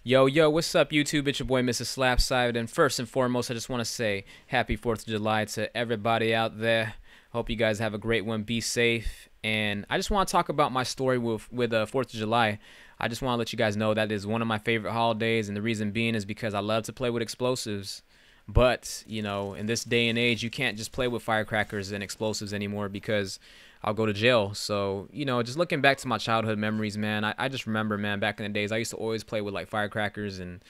Yo, yo, what's up, YouTube? It's your boy, Mr. Slapside. And first and foremost, I just want to say happy 4th of July to everybody out there. Hope you guys have a great one. Be safe. And I just want to talk about my story with 4th of July. I just want to let you guys know that is one of my favorite holidays. And the reason being is because I love to play with explosives. But, you know, in this day and age, you can't just play with firecrackers and explosives anymore because I'll go to jail. So, you know, just looking back to my childhood memories, man, I just remember, man, back in the days, I used to always play with like firecrackers and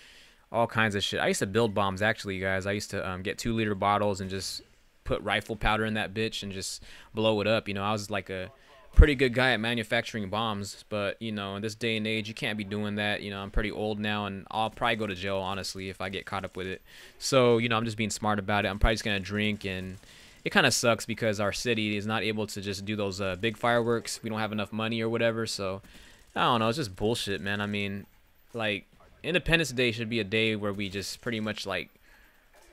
all kinds of shit. I used to build bombs, actually, guys. I used to get 2-liter bottles and just put rifle powder in that bitch and just blow it up. You know, I was like a pretty good guy at manufacturing bombs, but you know, in this day and age, you can't be doing that. You know, I'm pretty old now, and I'll probably go to jail, honestly, if I get caught up with it. So, you know, I'm just being smart about it. I'm probably just gonna drink, and it kind of sucks because our city is not able to just do those big fireworks. We don't have enough money or whatever. So, I don't know. It's just bullshit, man. I mean, like, Independence Day should be a day where we just pretty much like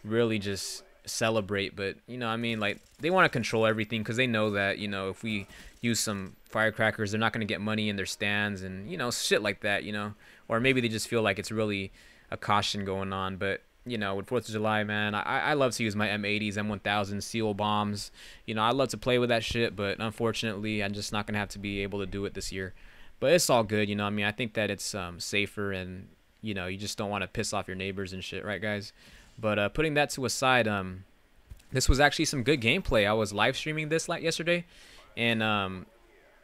really just celebrate. But you know, I mean, like, they want to control everything because they know that, you know, if we use some firecrackers, they're not going to get money in their stands and, you know, shit like that, you know. Or maybe they just feel like it's really a caution going on. But you know, with 4th of July, man, I love to use my M80s, M1000, seal bombs. You know, I love to play with that shit, but unfortunately, I'm just not going to have to be able to do it this year. But it's all good, you know. I mean, I think that it's safer, and, you know, you just don't want to piss off your neighbors and shit, right, guys? But putting that to a side, this was actually some good gameplay. I was live streaming this like yesterday, and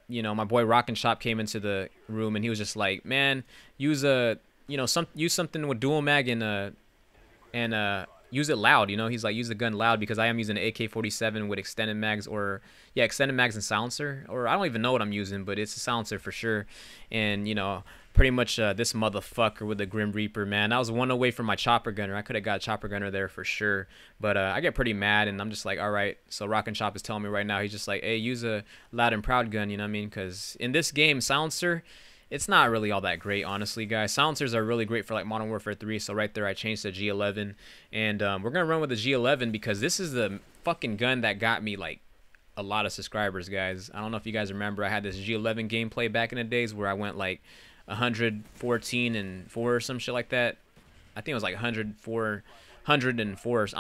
you know, my boy Rockin' Shop came into the room, and he was just like, "Man, use a, you know, use something with dual mag and use it loud." You know, he's like, use the gun loud, because I am using an AK-47 with extended mags, or yeah, extended mags and silencer, or I don't even know what I'm using, but it's a silencer for sure. And you know, pretty much this motherfucker with the Grim Reaper, man, I was one away from my chopper gunner. I could have got a chopper gunner there for sure, but I get pretty mad, and I'm just like, all right. So Rockin' Shop is telling me right now, he's just like, hey, use a loud and proud gun, you know what I mean? Because in this game, silencer, it's not really all that great, honestly, guys. Silencers are really great for like Modern Warfare 3. So right there, I changed to G11, and we're gonna run with the G11 because this is the fucking gun that got me like a lot of subscribers, guys. I don't know if you guys remember, I had this G11 gameplay back in the days where I went like 114 and 4 or some shit like that. I think it was like 104. I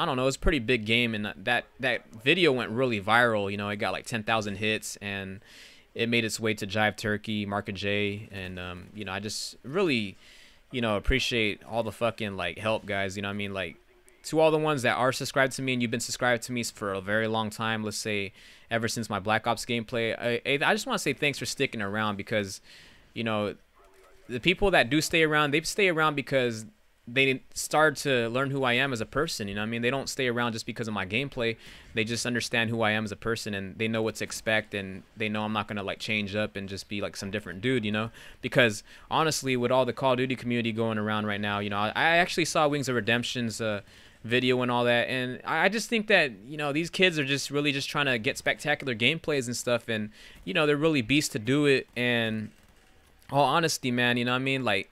don't know. It was a pretty big game, and that video went really viral. You know, it got like 10,000 hits, and it made its way to Jive Turkey, Market J, and you know, I just really, you know, appreciate all the fucking like help, guys. You know what I mean? Like, to all the ones that are subscribed to me, and you've been subscribed to me for a very long time, let's say ever since my Black Ops gameplay, I just want to say thanks for sticking around, because, you know, the people that do stay around, they stay around because they start to learn who I am as a person. You know what I mean? They don't stay around just because of my gameplay. They just understand who I am as a person, and they know what to expect, and they know I'm not gonna like change up and just be like some different dude, you know. Because honestly, with all the Call of Duty community going around right now, you know, I actually saw Wings of Redemption's video and all that, and I just think that, you know, these kids are just really just trying to get spectacular gameplays and stuff, and you know, they're really beasts to do it. And all honesty, man, you know what I mean? Like,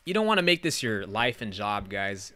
you don't want to make this your life and job, guys.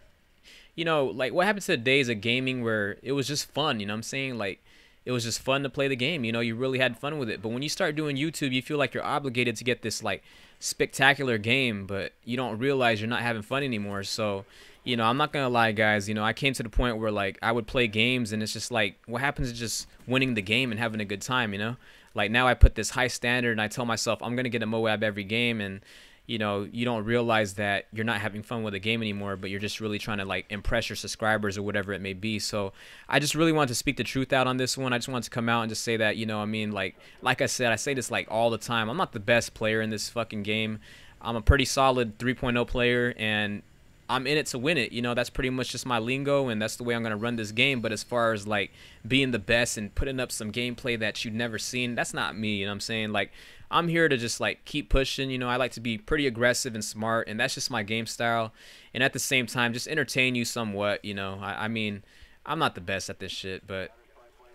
You know, like, what happened to the days of gaming where it was just fun, you know what I'm saying? Like, it was just fun to play the game, you know, you really had fun with it. But when you start doing YouTube, you feel like you're obligated to get this like spectacular game, but you don't realize you're not having fun anymore. So, you know, I'm not gonna lie, guys, you know, I came to the point where like I would play games, and it's just like, what happens is just winning the game and having a good time, you know? Like, now I put this high standard, and I tell myself I'm gonna get a Moab every game, and you know, you don't realize that you're not having fun with the game anymore, but you're just really trying to like impress your subscribers or whatever it may be. So I just really wanted to speak the truth out on this one. I just wanted to come out and just say that, you know, I mean, like I said, I say this like all the time, I'm not the best player in this fucking game. I'm a pretty solid 3.0 player, and I'm in it to win it. You know, that's pretty much just my lingo, and that's the way I'm going to run this game. But as far as like being the best and putting up some gameplay that you've never seen, that's not me. You know what I'm saying? Like, I'm here to just like keep pushing. You know, I like to be pretty aggressive and smart, and that's just my game style. And at the same time, just entertain you somewhat. You know, I mean, I'm not the best at this shit, but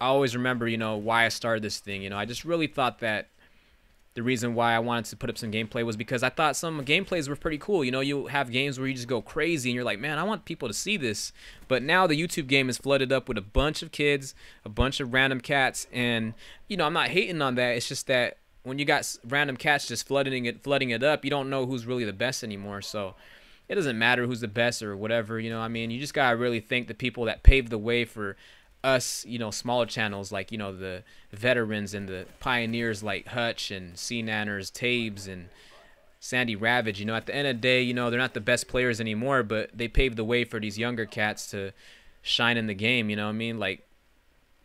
I always remember, you know, why I started this thing. You know, I just really thought that the reason why I wanted to put up some gameplay was because I thought some gameplays were pretty cool. You know, you have games where you just go crazy, and you're like, man, I want people to see this. But now the YouTube game is flooded up with a bunch of kids, a bunch of random cats, and, you know, I'm not hating on that. It's just that when you got random cats just flooding it up, you don't know who's really the best anymore. So it doesn't matter who's the best or whatever, you know. I mean, you just gotta really thank the people that paved the way for us, you know, smaller channels like, you know, the veterans and the pioneers like Hutch and C Nanners, Tabes and Sandy Ravage. You know, at the end of the day, you know, they're not the best players anymore, but they paved the way for these younger cats to shine in the game. You know what I mean? Like,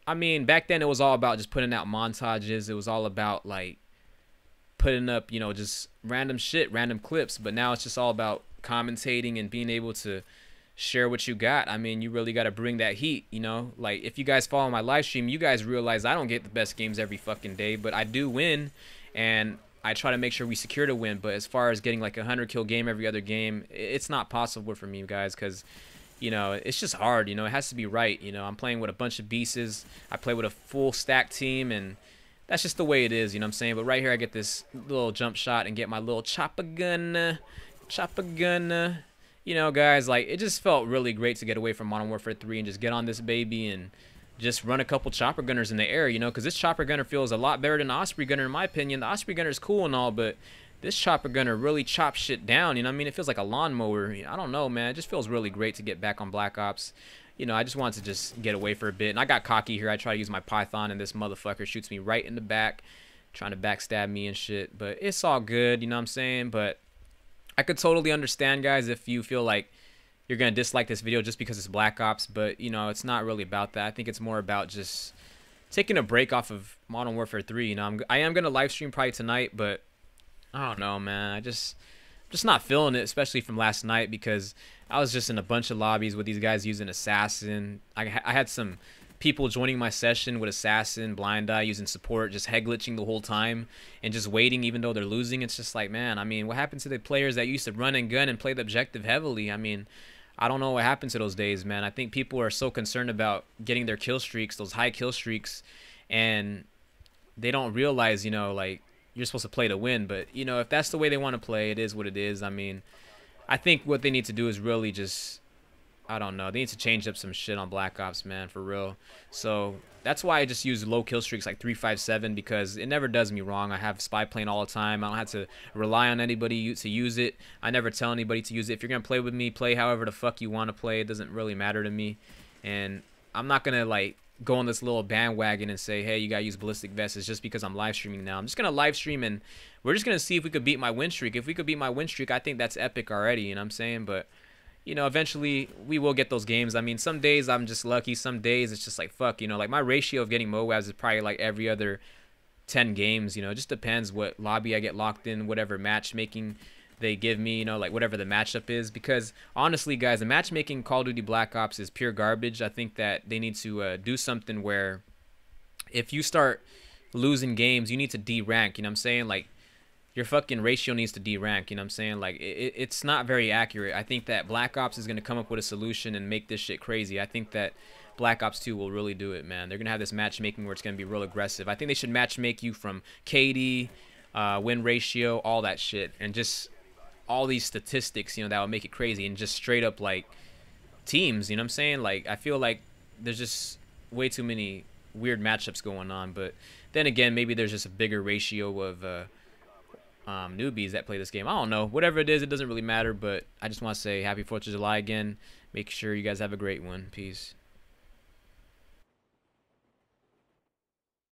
I mean, back then it was all about just putting out montages. It was all about like putting up, you know, just random shit, random clips. But now it's just all about commentating and being able to share what you got. I mean, you really got to bring that heat, you know. Like, if you guys follow my live stream, you guys realize I don't get the best games every fucking day, but I do win, and I try to make sure we secure the win. But as far as getting like a 100 kill game every other game, it's not possible for me, guys, because, you know, it's just hard. You know, it has to be right. You know, I'm playing with a bunch of beasts. I play with a full stack team, and that's just the way it is, you know what I'm saying? But right here I get this little jump shot and get my little chopper gun. You know, guys, like, it just felt really great to get away from Modern Warfare 3 and just get on this baby and just run a couple chopper gunners in the air, you know, because this chopper gunner feels a lot better than the Osprey gunner in my opinion. The Osprey gunner is cool and all, but this chopper gunner really chops shit down, you know what I mean? It feels like a lawnmower. I don't know, man. It just feels really great to get back on Black Ops. You know, I just wanted to just get away for a bit. And I got cocky here. I try to use my Python, and this motherfucker shoots me right in the back, trying to backstab me and shit. But it's all good, you know what I'm saying? But I could totally understand, guys, if you feel like you're going to dislike this video just because it's Black Ops. But, you know, it's not really about that. I think it's more about just taking a break off of Modern Warfare 3. You know, I am going to live stream probably tonight, but I don't know, man. I'm just not feeling it, especially from last night, because I was just in a bunch of lobbies with these guys using Assassin. I had some people joining my session with Assassin, Blind Eye, using support, just head glitching the whole time and just waiting even though they're losing. It's just like, man, I mean, what happened to the players that used to run and gun and play the objective heavily? I mean, I don't know what happened to those days, man. I think people are so concerned about getting their kill streaks, those high kill streaks, and they don't realize, you know, like, you're supposed to play to win. But, you know, if that's the way they want to play, it is what it is. I mean, I think what they need to do is really just, I don't know, they need to change up some shit on Black Ops, man, for real. So that's why I just use low kill streaks like 357, because it never does me wrong. I have Spy Plane all the time. I don't have to rely on anybody to use it. I never tell anybody to use it. If you're going to play with me, play however the fuck you want to play. It doesn't really matter to me. And I'm not going to, like, go on this little bandwagon and say, hey, you gotta use ballistic vests. It's just because I'm live streaming now. I'm just gonna live stream, and we're just gonna see if we could beat my win streak. If we could beat my win streak, I think that's epic already, you know what I'm saying? But, you know, eventually we will get those games. I mean, some days I'm just lucky. Some days it's just like, fuck, you know, like my ratio of getting MOABs is probably like every other 10 games, you know. It just depends what lobby I get locked in, whatever matchmaking they give me, you know, like whatever the matchup is. Because honestly, guys, the matchmaking Call of Duty Black Ops is pure garbage. I think that they need to do something where if you start losing games, you need to D-rank, you know what I'm saying? Like, your fucking ratio needs to D-rank, you know what I'm saying? Like, it's not very accurate. I think that Black Ops is going to come up with a solution and make this shit crazy. I think that Black Ops 2 will really do it, man. They're going to have this matchmaking where it's going to be real aggressive. I think they should matchmake you from KD, win ratio, all that shit, and just all these statistics, you know, that would make it crazy, and just straight up like teams, you know what I'm saying? Like, I feel like there's just way too many weird matchups going on. But then again, maybe there's just a bigger ratio of newbies that play this game. I don't know. Whatever it is, it doesn't really matter. But I just want to say happy 4th of July again. Make sure you guys have a great one. Peace.